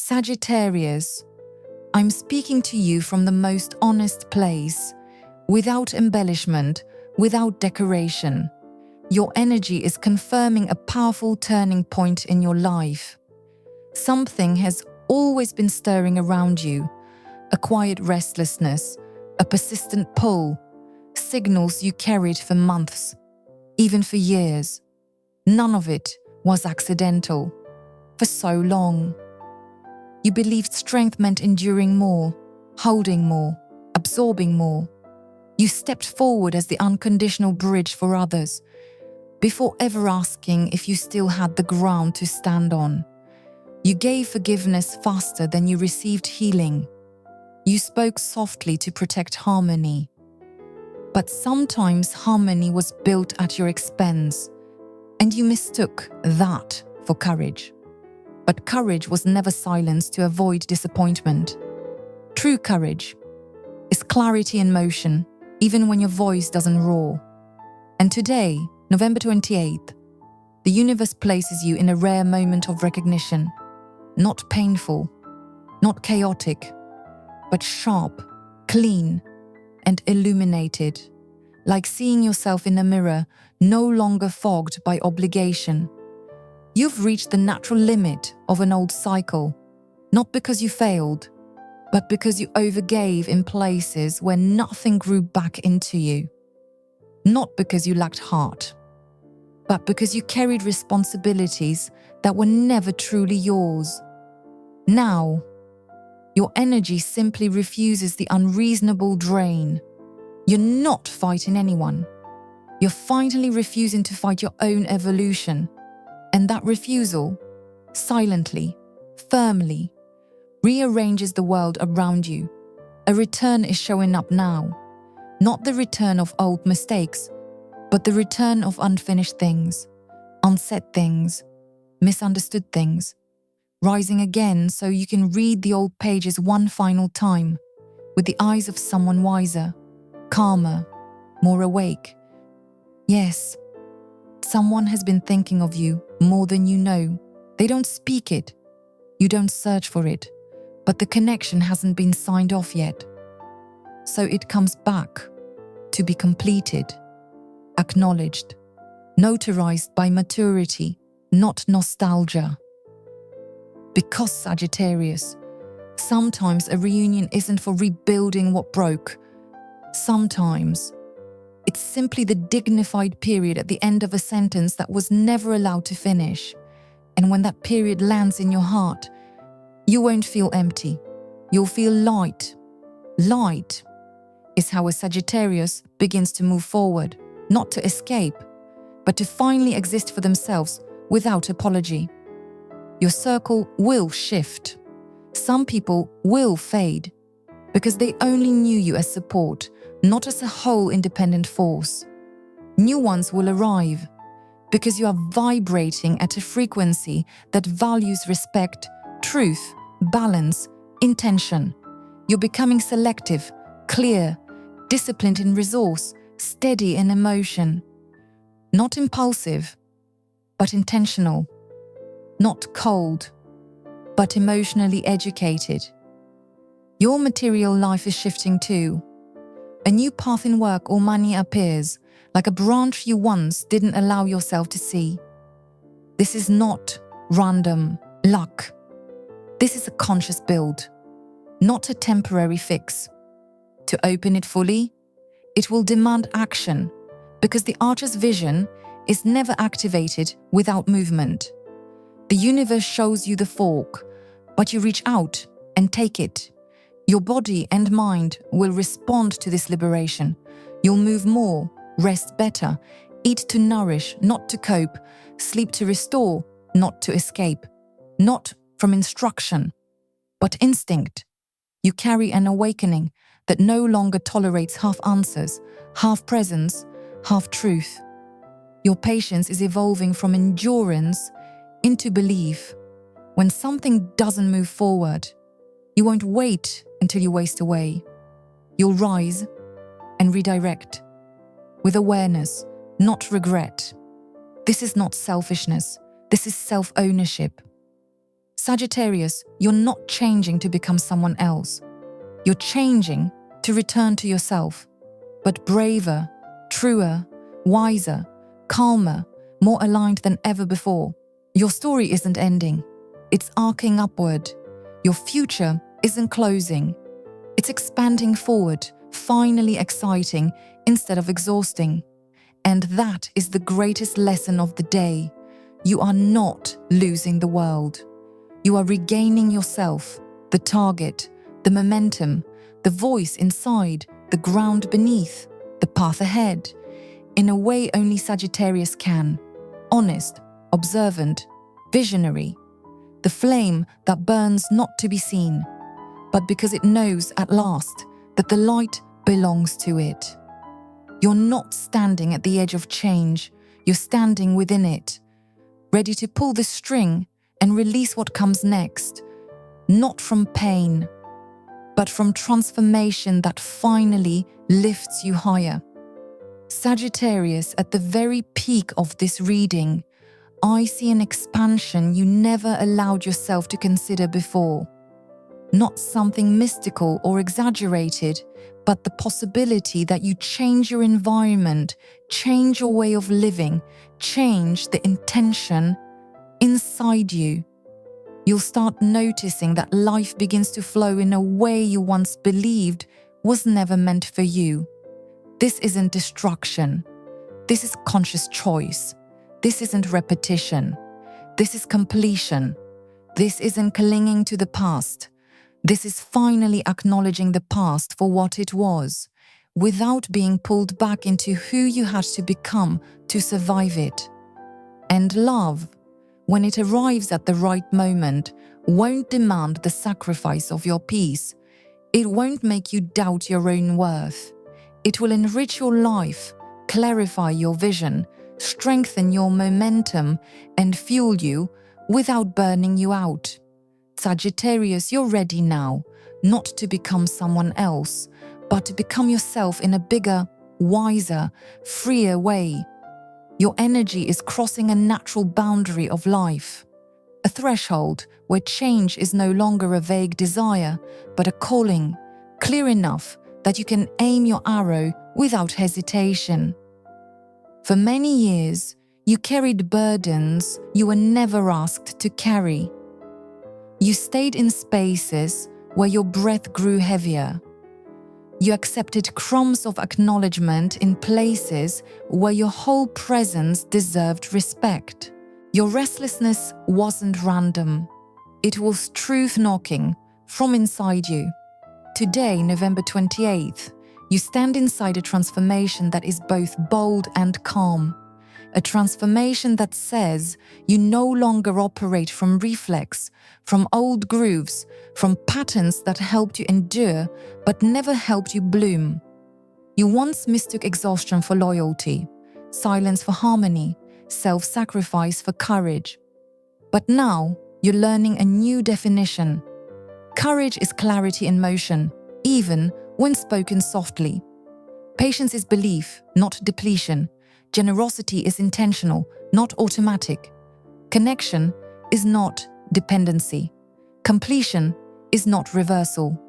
Sagittarius, I'm speaking to you from the most honest place, without embellishment, without decoration. Your energy is confirming a powerful turning point in your life. Something has always been stirring around you, a quiet restlessness, a persistent pull, signals you carried for months, even for years. None of it was accidental. For so long, you believed strength meant enduring more, holding more, absorbing more. You stepped forward as the unconditional bridge for others, before ever asking if you still had the ground to stand on. You gave forgiveness faster than you received healing. You spoke softly to protect harmony. But sometimes harmony was built at your expense, and you mistook that for courage. But courage was never silenced to avoid disappointment. True courage is clarity in motion, even when your voice doesn't roar. And today, November 28th, the universe places you in a rare moment of recognition. Not painful, not chaotic, but sharp, clean, and illuminated, like seeing yourself in a mirror, no longer fogged by obligation. You've reached the natural limit of an old cycle, not because you failed, but because you overgave in places where nothing grew back into you. Not because you lacked heart, but because you carried responsibilities that were never truly yours. Now, your energy simply refuses the unreasonable drain. You're not fighting anyone. You're finally refusing to fight your own evolution. And that refusal, silently, firmly, rearranges the world around you. A return is showing up now. Not the return of old mistakes, but the return of unfinished things, unsaid things, misunderstood things. Rising again so you can read the old pages one final time, with the eyes of someone wiser, calmer, more awake. Yes, someone has been thinking of you more than you know. They don't speak it. You don't search for it. But the connection hasn't been signed off yet. So it comes back to be completed, acknowledged, notarized by maturity, not nostalgia. Because Sagittarius, sometimes a reunion isn't for rebuilding what broke. Sometimes it's simply the dignified period at the end of a sentence that was never allowed to finish. And when that period lands in your heart, you won't feel empty. You'll feel light. Light is how a Sagittarius begins to move forward, not to escape, but to finally exist for themselves without apology. Your circle will shift. Some people will fade because they only knew you as support, not as a whole independent force. New ones will arrive because you are vibrating at a frequency that values respect, truth, balance, intention. You're becoming selective, clear, disciplined in resource, steady in emotion. Not impulsive, but intentional. Not cold, but emotionally educated. Your material life is shifting too. A new path in work or money appears, like a branch you once didn't allow yourself to see. This is not random luck. This is a conscious build, not a temporary fix. To open it fully, it will demand action, because the archer's vision is never activated without movement. The universe shows you the fork, but you reach out and take it. Your body and mind will respond to this liberation. You'll move more, rest better, eat to nourish, not to cope, sleep to restore, not to escape, not from instruction, but instinct. You carry an awakening that no longer tolerates half answers, half presence, half truth. Your patience is evolving from endurance into belief. When something doesn't move forward, you won't wait until you waste away. You'll rise and redirect with awareness, not regret. This is not selfishness. This is self-ownership. Sagittarius, you're not changing to become someone else. You're changing to return to yourself, but braver, truer, wiser, calmer, more aligned than ever before. Your story isn't ending. It's arcing upward. Your future isn't closing. It's expanding forward, finally exciting instead of exhausting. And that is the greatest lesson of the day. You are not losing the world. You are regaining yourself, the target, the momentum, the voice inside, the ground beneath, the path ahead, in a way only Sagittarius can. Honest, observant, visionary. The flame that burns not to be seen, but because it knows at last that the light belongs to it. You're not standing at the edge of change, you're standing within it, ready to pull the string and release what comes next, not from pain, but from transformation that finally lifts you higher. Sagittarius, at the very peak of this reading, I see an expansion you never allowed yourself to consider before. Not something mystical or exaggerated, but the possibility that you change your environment, change your way of living, change the intention inside you. You'll start noticing that life begins to flow in a way you once believed was never meant for you. This isn't destruction. This is conscious choice. This isn't repetition. This is completion. This isn't clinging to the past. This is finally acknowledging the past for what it was, without being pulled back into who you had to become to survive it. And love, when it arrives at the right moment, won't demand the sacrifice of your peace. It won't make you doubt your own worth. It will enrich your life, clarify your vision, strengthen your momentum, and fuel you without burning you out. Sagittarius, you're ready now, not to become someone else, but to become yourself in a bigger, wiser, freer way. Your energy is crossing a natural boundary of life, a threshold where change is no longer a vague desire, but a calling, clear enough that you can aim your arrow without hesitation. For many years, you carried burdens you were never asked to carry. You stayed in spaces where your breath grew heavier. You accepted crumbs of acknowledgement in places where your whole presence deserved respect. Your restlessness wasn't random. It was truth knocking from inside you. Today, November 28th, you stand inside a transformation that is both bold and calm. A transformation that says you no longer operate from reflex, from old grooves, from patterns that helped you endure but never helped you bloom. You once mistook exhaustion for loyalty, silence for harmony, self-sacrifice for courage. But now you're learning a new definition. Courage is clarity in motion, even when spoken softly. Patience is belief, not depletion. Generosity is intentional, not automatic. Connection is not dependency. Completion is not reversal.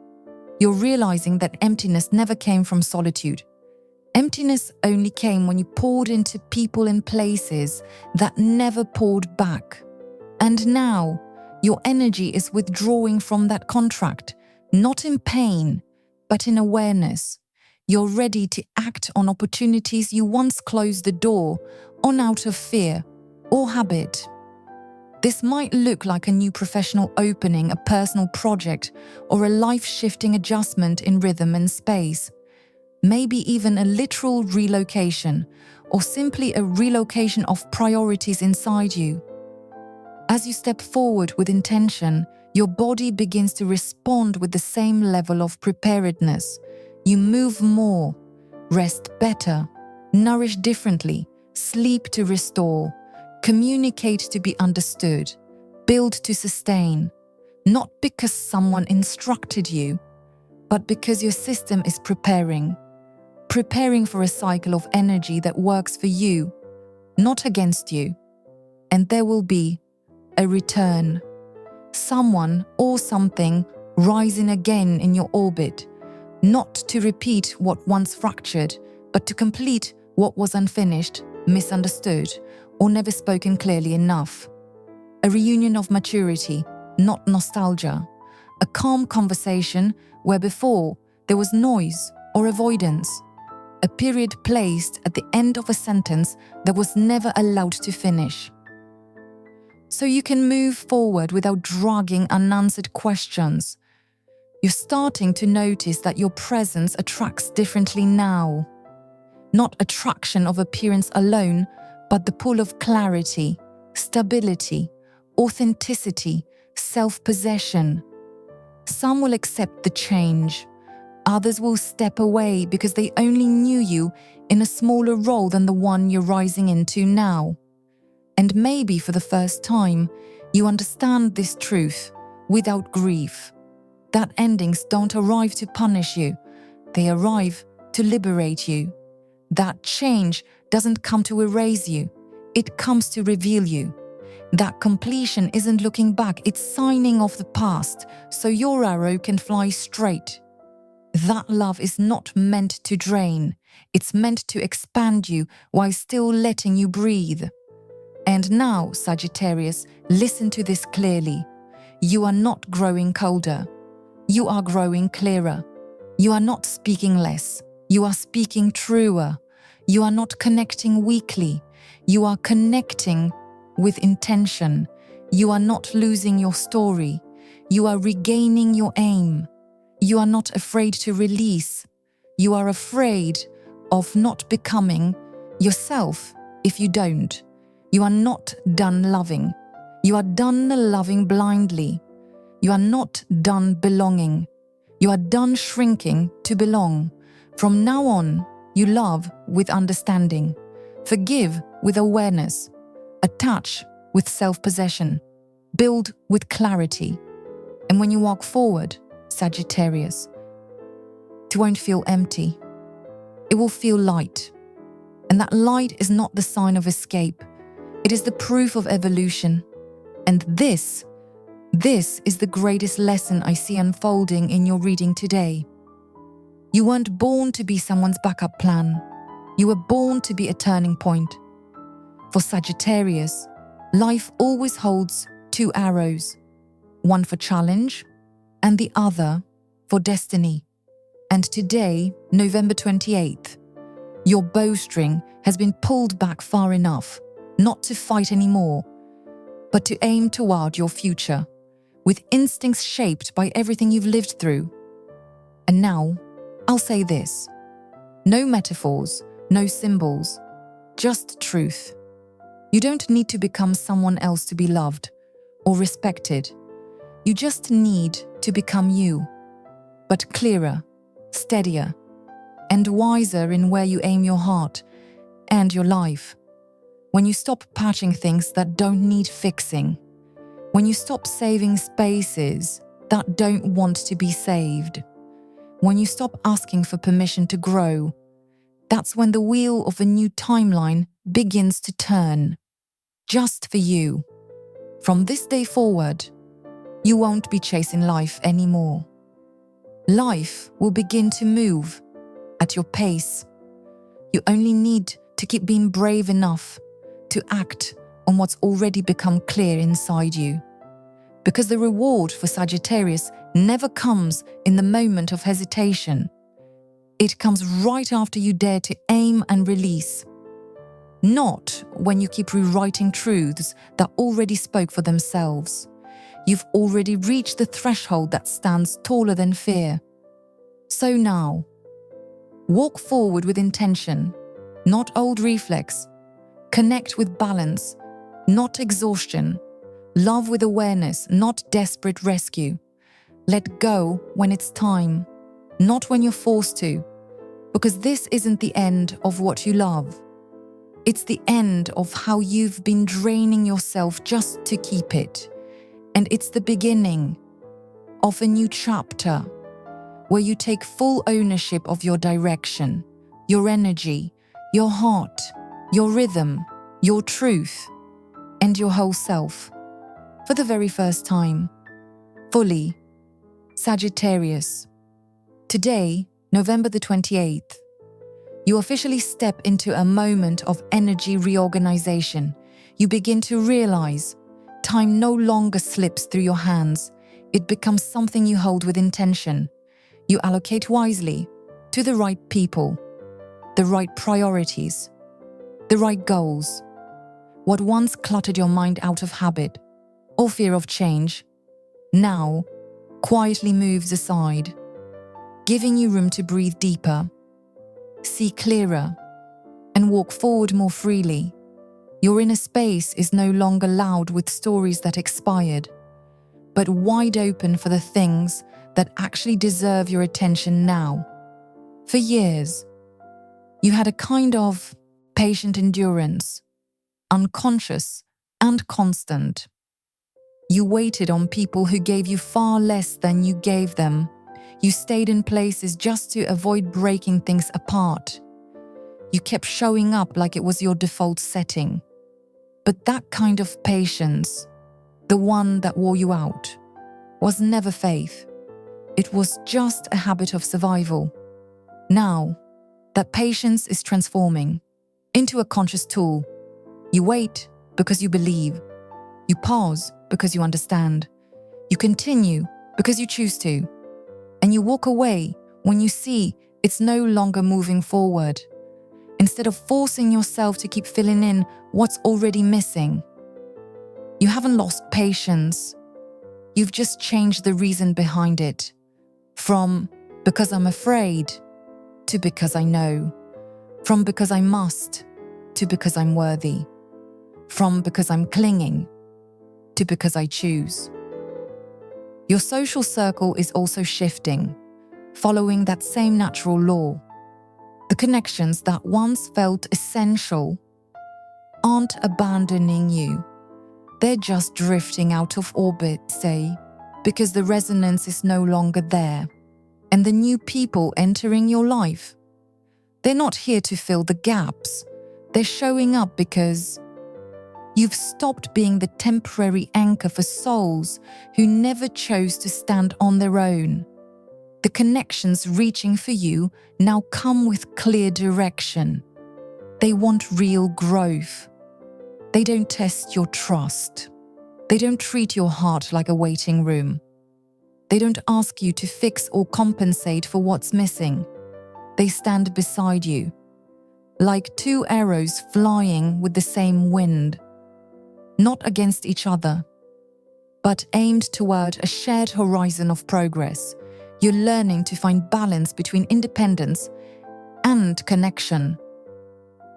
You're realizing that emptiness never came from solitude. Emptiness only came when you poured into people and places that never poured back. And now, your energy is withdrawing from that contract, not in pain, but in awareness. You're ready to act on opportunities you once closed the door on out of fear or habit. This might look like a new professional opening, a personal project, or a life-shifting adjustment in rhythm and space. Maybe even a literal relocation, or simply a relocation of priorities inside you. As you step forward with intention, your body begins to respond with the same level of preparedness. You move more, rest better, nourish differently, sleep to restore, communicate to be understood, build to sustain, not because someone instructed you, but because your system is preparing for a cycle of energy that works for you, not against you. And there will be a return someone or something rising again in your orbit, not to repeat what once fractured, but to complete what was unfinished, misunderstood, or never spoken clearly enough. A reunion of maturity, not nostalgia. A calm conversation where before there was noise or avoidance. A period placed at the end of a sentence that was never allowed to finish. So you can move forward without dragging unanswered questions. You're starting to notice that your presence attracts differently now. Not attraction of appearance alone, but the pull of clarity, stability, authenticity, self-possession. Some will accept the change. Others will step away because they only knew you in a smaller role than the one you're rising into now. And maybe for the first time, you understand this truth without grief. That endings don't arrive to punish you. They arrive to liberate you. That change doesn't come to erase you. It comes to reveal you. That completion isn't looking back, it's signing off the past, so your arrow can fly straight. That love is not meant to drain. It's meant to expand you while still letting you breathe. And now, Sagittarius, listen to this clearly. You are not growing colder. You are growing clearer. You are not speaking less. You are speaking truer. You are not connecting weakly. You are connecting with intention. You are not losing your story. You are regaining your aim. You are not afraid to release. You are afraid of not becoming yourself if you don't. You are not done loving. You are done loving blindly. You are not done belonging. You are done shrinking to belong. From now on, you love with understanding. Forgive with awareness. Attach with self-possession. Build with clarity. And when you walk forward, Sagittarius, it won't feel empty. It will feel light. And that light is not the sign of escape. It is the proof of evolution. And this is the greatest lesson I see unfolding in your reading today. You weren't born to be someone's backup plan. You were born to be a turning point. For Sagittarius, life always holds two arrows, one for challenge and the other for destiny. And today, November 28th, your bowstring has been pulled back far enough, not to fight anymore, but to aim toward your future, with instincts shaped by everything you've lived through. And now, I'll say this. No metaphors, no symbols, just truth. You don't need to become someone else to be loved or respected. You just need to become you, but clearer, steadier, and wiser in where you aim your heart and your life. When you stop patching things that don't need fixing. When you stop saving spaces that don't want to be saved. When you stop asking for permission to grow. That's when the wheel of a new timeline begins to turn. Just for you. From this day forward, you won't be chasing life anymore. Life will begin to move at your pace. You only need to keep being brave enough to act on what's already become clear inside you. Because the reward for Sagittarius never comes in the moment of hesitation. It comes right after you dare to aim and release. Not when you keep rewriting truths that already spoke for themselves. You've already reached the threshold that stands taller than fear. So now, walk forward with intention, not old reflex. Connect with balance, not exhaustion. Love with awareness, not desperate rescue. Let go when it's time, not when you're forced to. Because this isn't the end of what you love. It's the end of how you've been draining yourself just to keep it. And it's the beginning of a new chapter where you take full ownership of your direction, your energy, your heart, your rhythm, your truth, and your whole self. For the very first time, fully. Sagittarius. Today, November the 28th, you officially step into a moment of energy reorganization. You begin to realize time no longer slips through your hands. It becomes something you hold with intention. You allocate wisely to the right people, the right priorities, the right goals. What once cluttered your mind out of habit or fear of change now quietly moves aside, giving you room to breathe deeper, see clearer, and walk forward more freely. Your inner space is no longer loud with stories that expired, but wide open for the things that actually deserve your attention now. For years, you had a kind of patient endurance, unconscious and constant. You waited on people who gave you far less than you gave them. You stayed in places just to avoid breaking things apart. You kept showing up like it was your default setting. But that kind of patience, the one that wore you out, was never faith. It was just a habit of survival. Now, that patience is transforming into a conscious tool. You wait because you believe. You pause because you understand. You continue because you choose to. And you walk away when you see it's no longer moving forward. Instead of forcing yourself to keep filling in what's already missing. You haven't lost patience. You've just changed the reason behind it. From because I'm afraid to because I know. From because I must to because I'm worthy. From because I'm clinging to because I choose. Your social circle is also shifting, following that same natural law. The connections that once felt essential aren't abandoning you. They're just drifting out of orbit, say, because the resonance is no longer there. And the new people entering your life, they're not here to fill the gaps. They're showing up because you've stopped being the temporary anchor for souls who never chose to stand on their own. The connections reaching for you now come with clear direction. They want real growth. They don't test your trust. They don't treat your heart like a waiting room. They don't ask you to fix or compensate for what's missing. They stand beside you, like two arrows flying with the same wind, not against each other, but aimed toward a shared horizon of progress. You're learning to find balance between independence and connection.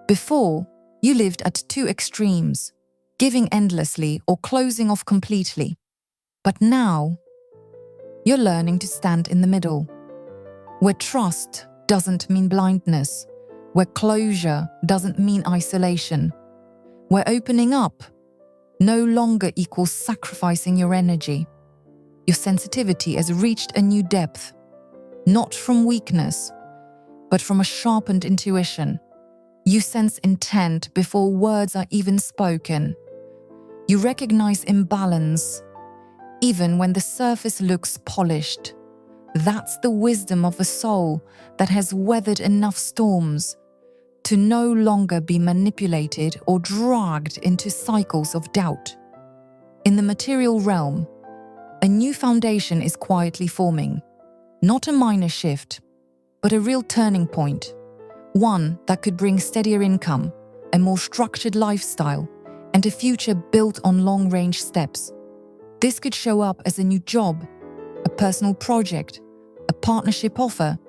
Before, you lived at two extremes, giving endlessly or closing off completely. But now, you're learning to stand in the middle, where trust doesn't mean blindness, where closure doesn't mean isolation, where opening up no longer equals sacrificing your energy. Your sensitivity has reached a new depth, not from weakness, but from a sharpened intuition. You sense intent before words are even spoken. You recognize imbalance, even when the surface looks polished. That's the wisdom of a soul that has weathered enough storms to no longer be manipulated or dragged into cycles of doubt. In the material realm, a new foundation is quietly forming, not a minor shift, but a real turning point, one that could bring steadier income, a more structured lifestyle, and a future built on long-range steps. This could show up as a new job, a personal project, a partnership offer,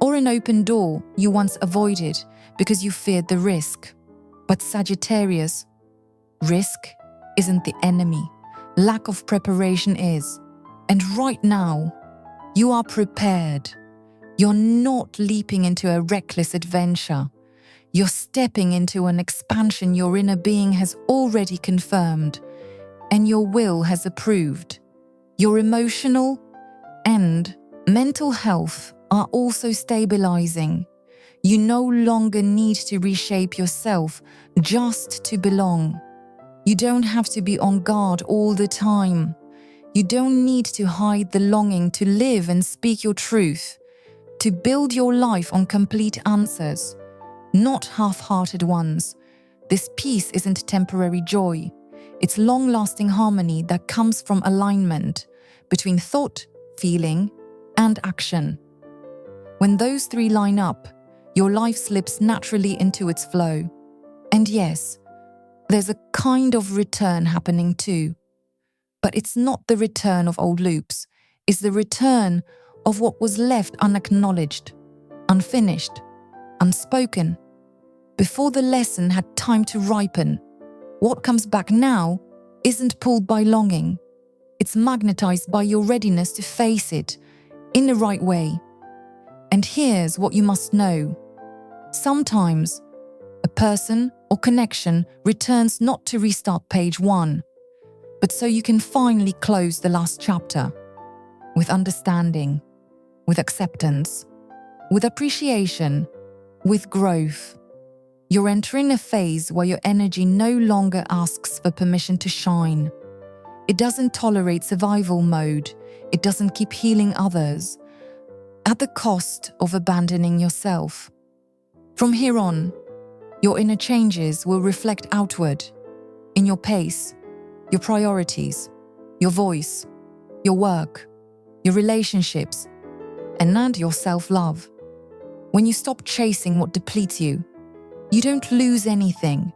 or an open door you once avoided because you feared the risk. But Sagittarius, risk isn't the enemy. Lack of preparation is. And right now, you are prepared. You're not leaping into a reckless adventure. You're stepping into an expansion your inner being has already confirmed and your will has approved. Your emotional and mental health are also stabilizing. You no longer need to reshape yourself just to belong. You don't have to be on guard all the time. You don't need to hide the longing to live and speak your truth, to build your life on complete answers, not half-hearted ones. This peace isn't temporary joy. It's long-lasting harmony that comes from alignment between thought, feeling, and action. When those three line up, your life slips naturally into its flow. And yes, there's a kind of return happening too. But it's not the return of old loops. It's the return of what was left unacknowledged, unfinished, unspoken. Before the lesson had time to ripen, what comes back now isn't pulled by longing. It's magnetized by your readiness to face it in the right way. And here's what you must know. Sometimes a person or connection returns not to restart page 1, but so you can finally close the last chapter with understanding, with acceptance, with appreciation, with growth. You're entering a phase where your energy no longer asks for permission to shine. It doesn't tolerate survival mode. It doesn't keep healing others at the cost of abandoning yourself. From here on, your inner changes will reflect outward in your pace, your priorities, your voice, your work, your relationships, and your self-love. When you stop chasing what depletes you, you don't lose anything.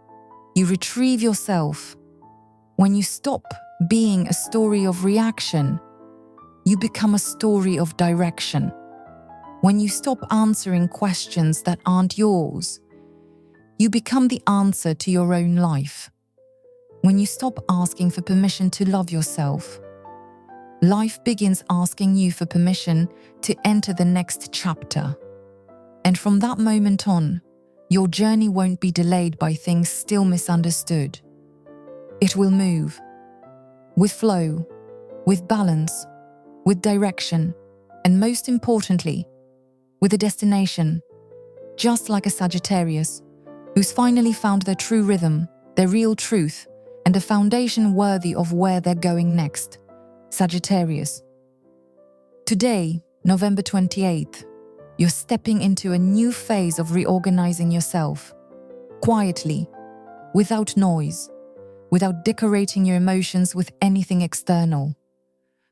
You retrieve yourself. When you stop being a story of reaction, you become a story of direction. When you stop answering questions that aren't yours, you become the answer to your own life. When you stop asking for permission to love yourself, life begins asking you for permission to enter the next chapter. And from that moment on, your journey won't be delayed by things still misunderstood. It will move with flow, with balance, with direction, and most importantly, with a destination, just like a Sagittarius, who's finally found their true rhythm, their real truth, and a foundation worthy of where they're going next. Sagittarius. Today, November 28th, you're stepping into a new phase of reorganizing yourself, quietly, without noise, without decorating your emotions with anything external.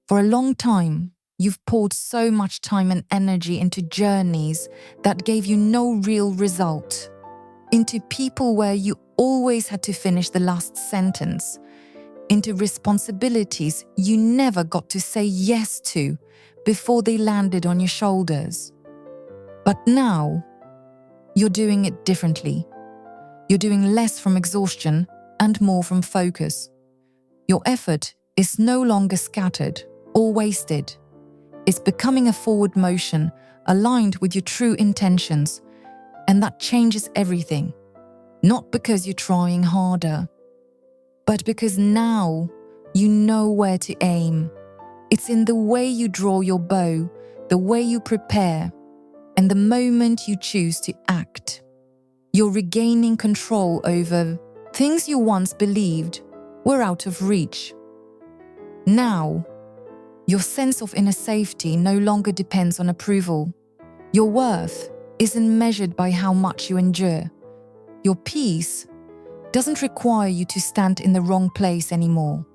For a long time, you've poured so much time and energy into journeys that gave you no real result, into people where you always had to finish the last sentence, into responsibilities you never got to say yes to before they landed on your shoulders. But now, you're doing it differently. You're doing less from exhaustion and more from focus. Your effort is no longer scattered or wasted. It's becoming a forward motion aligned with your true intentions, and that changes everything. Not because you're trying harder, but because now you know where to aim. It's in the way you draw your bow, the way you prepare, and the moment you choose to act. You're regaining control over things you once believed were out of reach. Now, your sense of inner safety no longer depends on approval. Your worth isn't measured by how much you endure. Your peace doesn't require you to stand in the wrong place anymore.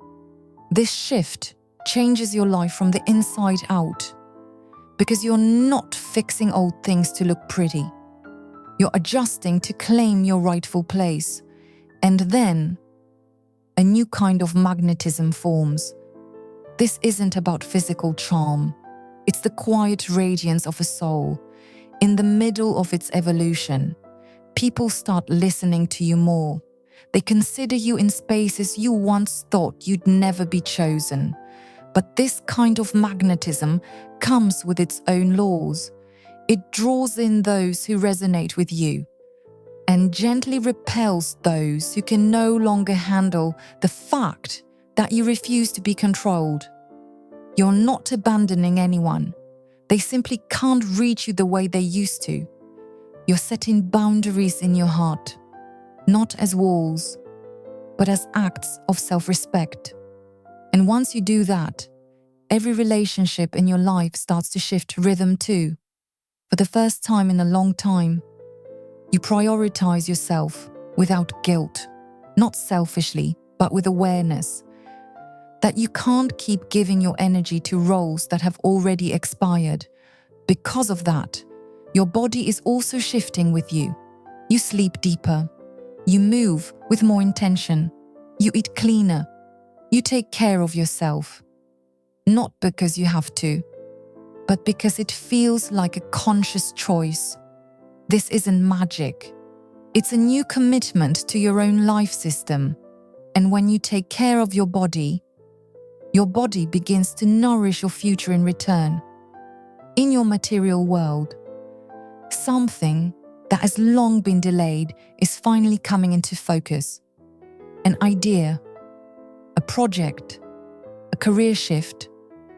This shift changes your life from the inside out, because you're not fixing old things to look pretty. You're adjusting to claim your rightful place, and then a new kind of magnetism forms. This isn't about physical charm. It's the quiet radiance of a soul. In the middle of its evolution, people start listening to you more. They consider you in spaces you once thought you'd never be chosen. But this kind of magnetism comes with its own laws. It draws in those who resonate with you and gently repels those who can no longer handle the fact that you refuse to be controlled. You're not abandoning anyone. They simply can't reach you the way they used to. You're setting boundaries in your heart, not as walls, but as acts of self-respect. And once you do that, every relationship in your life starts to shift rhythm too. For the first time in a long time, you prioritize yourself without guilt, not selfishly, but with awareness that you can't keep giving your energy to roles that have already expired. Because of that, your body is also shifting with you. You sleep deeper. You move with more intention. You eat cleaner. You take care of yourself. Not because you have to, but because it feels like a conscious choice. This isn't magic. It's a new commitment to your own life system. And when you take care of your body begins to nourish your future in return. In your material world, something that has long been delayed is finally coming into focus. An idea, a project, a career shift,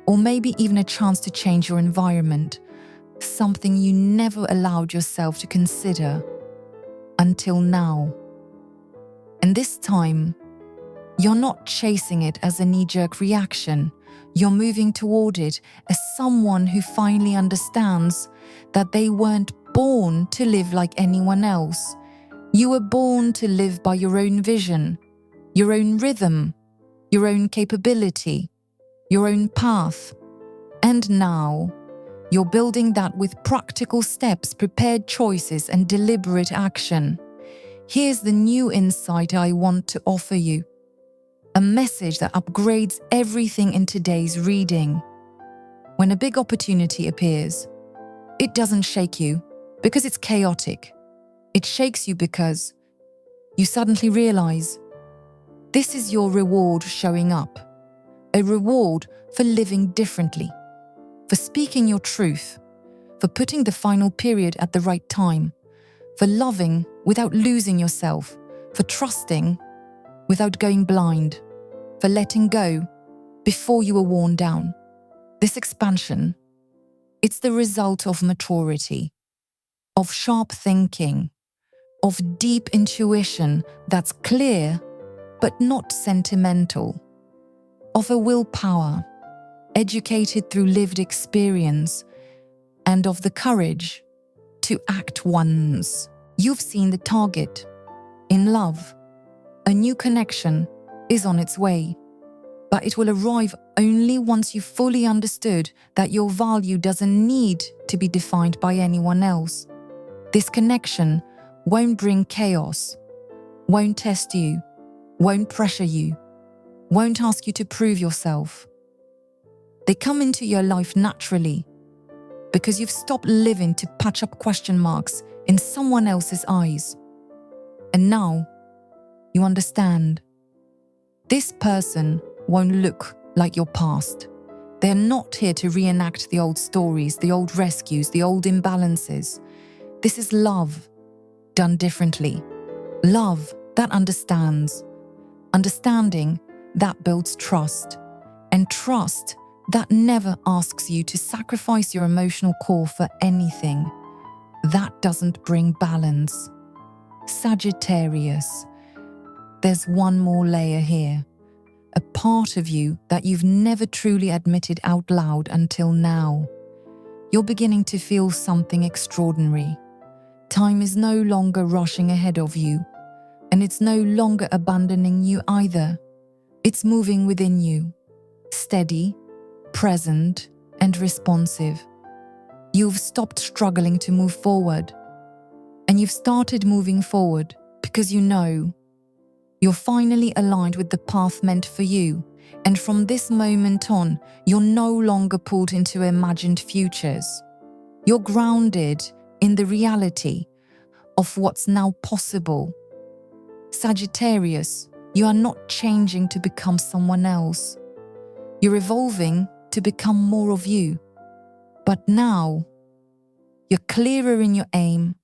or maybe even a chance to change your environment, something you never allowed yourself to consider until now. And this time, you're not chasing it as a knee-jerk reaction. You're moving toward it as someone who finally understands that they weren't born to live like anyone else. You were born to live by your own vision, your own rhythm, your own capability, your own path. And now, you're building that with practical steps, prepared choices, and deliberate action. Here's the new insight I want to offer you. A message that upgrades everything in today's reading. When a big opportunity appears, it doesn't shake you because it's chaotic. It shakes you because you suddenly realize this is your reward showing up. A reward for living differently, for speaking your truth, for putting the final period at the right time, for loving without losing yourself, for trusting without going blind, for letting go before you were worn down. This expansion, it's the result of maturity, of sharp thinking, of deep intuition that's clear but not sentimental, of a willpower educated through lived experience, and of the courage to act once. You've seen the target. In love, a new connection is on its way, but it will arrive only once you fully understood that your value doesn't need to be defined by anyone else. This connection won't bring chaos, won't test you, won't pressure you, won't ask you to prove yourself. They come into your life naturally because you've stopped living to patch up question marks in someone else's eyes. And now you understand. This person won't look like your past. They're not here to reenact the old stories, the old rescues, the old imbalances. This is love done differently. Love that understands. Understanding that builds trust. And trust that never asks you to sacrifice your emotional core for anything. That doesn't bring balance. Sagittarius. There's one more layer here. A part of you that you've never truly admitted out loud until now. You're beginning to feel something extraordinary. Time is no longer rushing ahead of you, and it's no longer abandoning you either. It's moving within you, steady, present, and responsive. You've stopped struggling to move forward, and you've started moving forward because you know you're finally aligned with the path meant for you, and from this moment on, you're no longer pulled into imagined futures. You're grounded in the reality of what's now possible. Sagittarius, you are not changing to become someone else. You're evolving to become more of you. But now, you're clearer in your aim,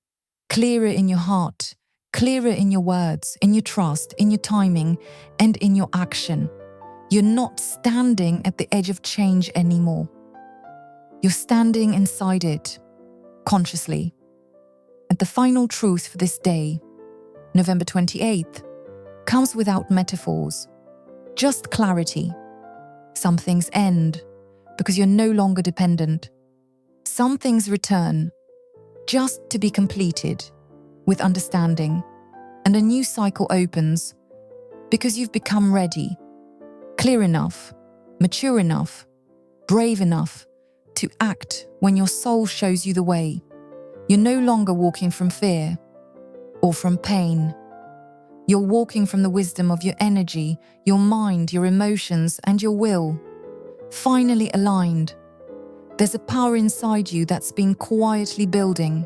clearer in your heart, clearer in your words, in your trust, in your timing, and in your action. You're not standing at the edge of change anymore. You're standing inside it, consciously. And the final truth for this day, November 28th, comes without metaphors, just clarity. Some things end, because you're no longer dependent. Some things return just to be completed with understanding, and a new cycle opens because you've become ready, clear enough, mature enough, brave enough to act when your soul shows you the way. You're no longer walking from fear or from pain. You're walking from the wisdom of your energy, your mind, your emotions, and your will, finally aligned. There's a power inside you that's been quietly building,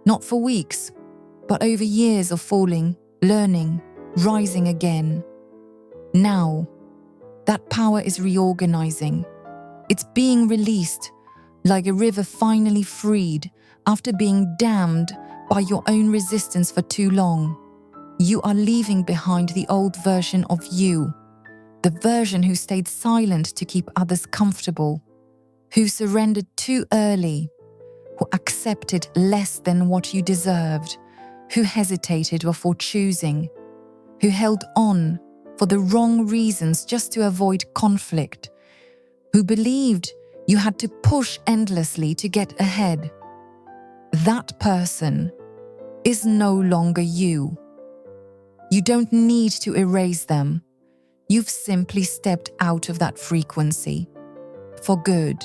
not for weeks, but over years of falling, learning, rising again. Now, that power is reorganizing. It's being released, like a river finally freed after being dammed by your own resistance for too long. You are leaving behind the old version of you, the version who stayed silent to keep others comfortable, who surrendered too early, who accepted less than what you deserved, who hesitated before choosing, who held on for the wrong reasons just to avoid conflict, who believed you had to push endlessly to get ahead. That person is no longer you. You don't need to erase them. You've simply stepped out of that frequency. For good.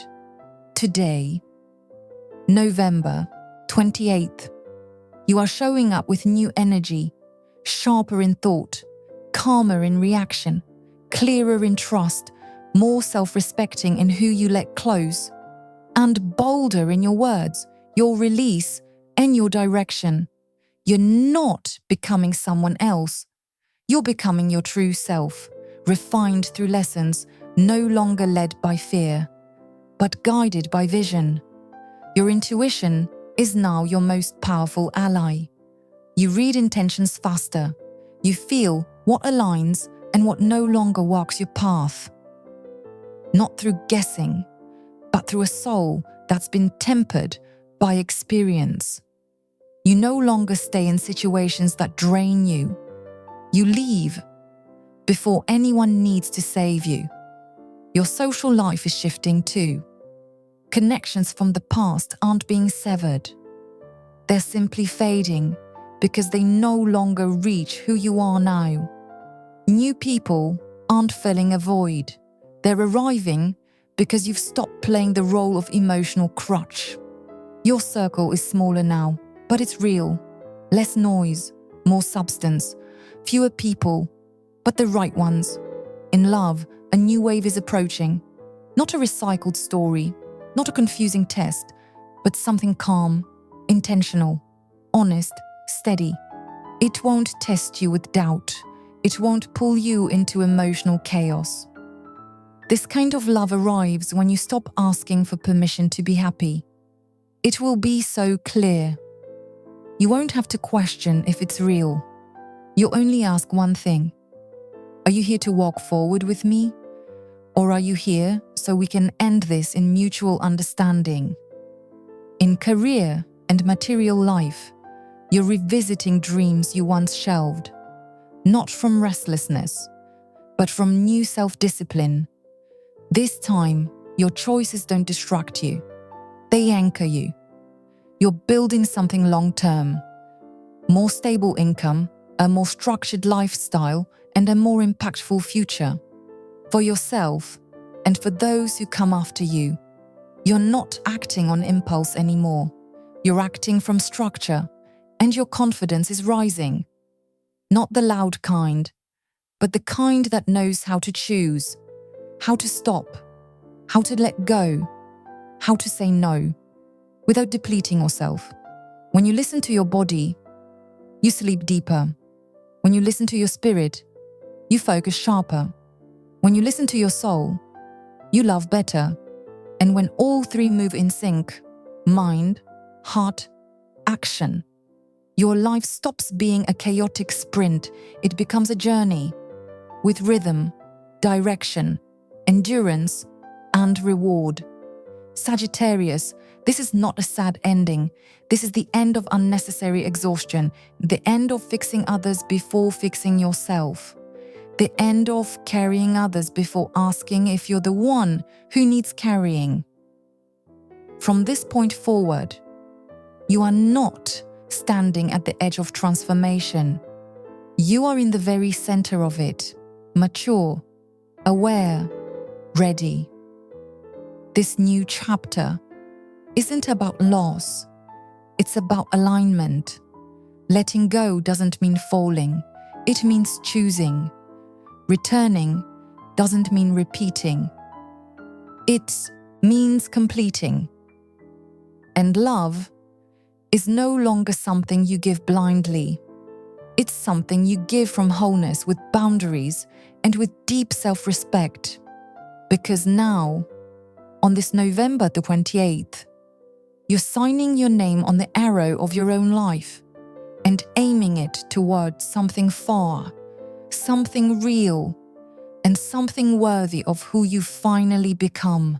Today, November 28th, you are showing up with new energy, sharper in thought, calmer in reaction, clearer in trust, more self-respecting in who you let close, and bolder in your words, your release, and your direction. You're not becoming someone else. You're becoming your true self, refined through lessons, no longer led by fear, but guided by vision. Your intuition is now your most powerful ally. You read intentions faster. You feel what aligns and what no longer walks your path. Not through guessing, but through a soul that's been tempered by experience. You no longer stay in situations that drain you. You leave before anyone needs to save you. Your social life is shifting too. Connections from the past aren't being severed. They're simply fading because they no longer reach who you are now. New people aren't filling a void. They're arriving because you've stopped playing the role of emotional crutch. Your circle is smaller now, but it's real. Less noise, more substance, fewer people, but the right ones. In love, a new wave is approaching. Not a recycled story, not a confusing test, but something calm, intentional, honest, steady. It won't test you with doubt. It won't pull you into emotional chaos. This kind of love arrives when you stop asking for permission to be happy. It will be so clear. You won't have to question if it's real. You'll only ask one thing. Are you here to walk forward with me? Or are you here so we can end this in mutual understanding? In career and material life, you're revisiting dreams you once shelved, not from restlessness, but from new self-discipline. This time, your choices don't distract you. They anchor you. You're building something long-term. More stable income, a more structured lifestyle, and a more impactful future. For yourself and for those who come after you. You're not acting on impulse anymore. You're acting from structure, and your confidence is rising. Not the loud kind, but the kind that knows how to choose, how to stop, how to let go, how to say no, without depleting yourself. When you listen to your body, you sleep deeper. When you listen to your spirit, you focus sharper. When you listen to your soul, you love better. And when all three move in sync, mind, heart, action, your life stops being a chaotic sprint. It becomes a journey with rhythm, direction, endurance, and reward. Sagittarius, this is not a sad ending. This is the end of unnecessary exhaustion, the end of fixing others before fixing yourself. The end of carrying others before asking if you're the one who needs carrying. From this point forward, you are not standing at the edge of transformation. You are in the very center of it, mature, aware, ready. This new chapter isn't about loss, it's about alignment. Letting go doesn't mean falling, it means choosing. Returning doesn't mean repeating, it means completing. And love is no longer something you give blindly. It's something you give from wholeness, with boundaries and with deep self-respect. Because now, on this November the 28th, you're signing your name on the arrow of your own life and aiming it towards something far, something real, and something worthy of who you finally become.